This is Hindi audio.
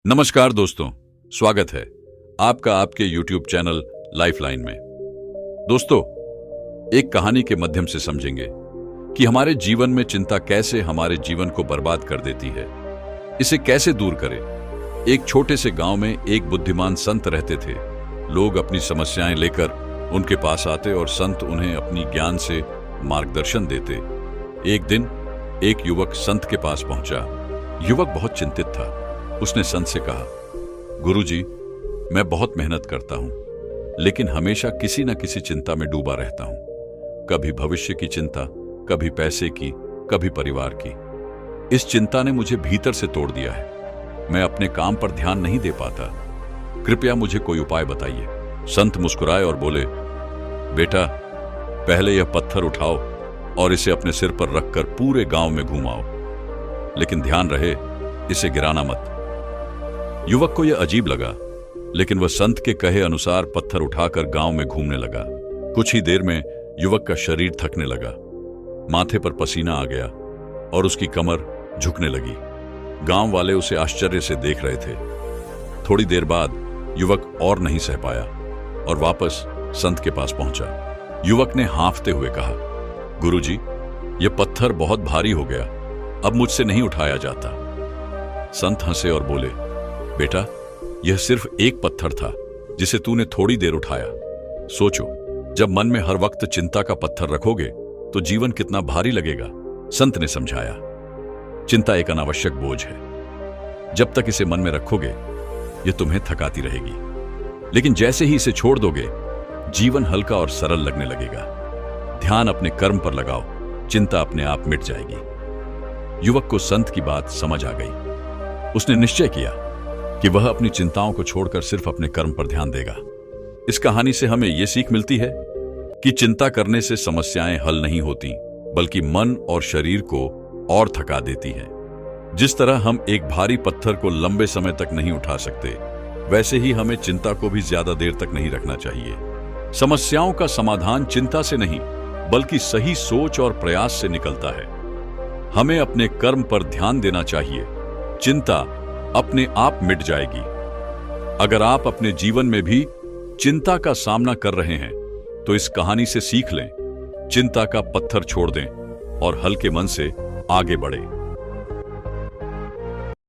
नमस्कार दोस्तों, स्वागत है आपका आपके YouTube चैनल लाइफलाइन में। दोस्तों, एक कहानी के माध्यम से समझेंगे कि हमारे जीवन में चिंता कैसे हमारे जीवन को बर्बाद कर देती है। इसे कैसे दूर करें। एक छोटे से गांव में एक बुद्धिमान संत रहते थे। लोग अपनी समस्याएं लेकर उनके पास आते और संत उन्हें अपनी ज्ञान से मार्गदर्शन देते। एक दिन एक युवक संत के पास पहुंचा। युवक बहुत चिंतित था। उसने संत से कहा, गुरुजी, मैं बहुत मेहनत करता हूं, लेकिन हमेशा किसी न किसी चिंता में डूबा रहता हूं। कभी भविष्य की चिंता, कभी पैसे की, कभी परिवार की। इस चिंता ने मुझे भीतर से तोड़ दिया है। मैं अपने काम पर ध्यान नहीं दे पाता। कृपया मुझे कोई उपाय बताइए। संत मुस्कुराए और बोले, बेटा, पहले यह पत्थर उठाओ और इसे अपने सिर पर रखकर पूरे गांव में घुमाओ, लेकिन ध्यान रहे इसे गिराना मत। युवक को यह अजीब लगा, लेकिन वह संत के कहे अनुसार पत्थर उठाकर गांव में घूमने लगा। कुछ ही देर में युवक का शरीर थकने लगा, माथे पर पसीना आ गया और उसकी कमर झुकने लगी। गांव वाले उसे आश्चर्य से देख रहे थे। थोड़ी देर बाद युवक और नहीं सह पाया और वापस संत के पास पहुंचा। युवक ने हांफते हुए कहा, गुरुजी, यह पत्थर बहुत भारी हो गया, अब मुझसे नहीं उठाया जाता। संत हंसे और बोले, बेटा, यह सिर्फ एक पत्थर था जिसे तूने थोड़ी देर उठाया। सोचो, जब मन में हर वक्त चिंता का पत्थर रखोगे तो जीवन कितना भारी लगेगा। संत ने समझाया, चिंता एक अनावश्यक बोझ है। जब तक इसे मन में रखोगे यह तुम्हें थकाती रहेगी, लेकिन जैसे ही इसे छोड़ दोगे जीवन हल्का और सरल लगने लगेगा। ध्यान अपने कर्म पर लगाओ, चिंता अपने आप मिट जाएगी। युवक को संत की बात समझ आ गई। उसने निश्चय किया कि वह अपनी चिंताओं को छोड़कर सिर्फ अपने कर्म पर ध्यान देगा। इस कहानी से हमें यह सीख मिलती है कि चिंता करने से समस्याएं हल नहीं होती, बल्कि मन और शरीर को और थका देती हैं। जिस तरह हम एक भारी पत्थर को लंबे समय तक नहीं उठा सकते, वैसे ही हमें चिंता को भी ज्यादा देर तक नहीं रखना चाहिए। समस्याओं का समाधान चिंता से नहीं, बल्कि सही सोच और प्रयास से निकलता है। हमें अपने कर्म पर ध्यान देना चाहिए। चिंता अपने आप मिट जाएगी। अगर आप अपने जीवन में भी चिंता का सामना कर रहे हैं तो इस कहानी से सीख लें, चिंता का पत्थर छोड़ दें और हल्के मन से आगे बढ़ें।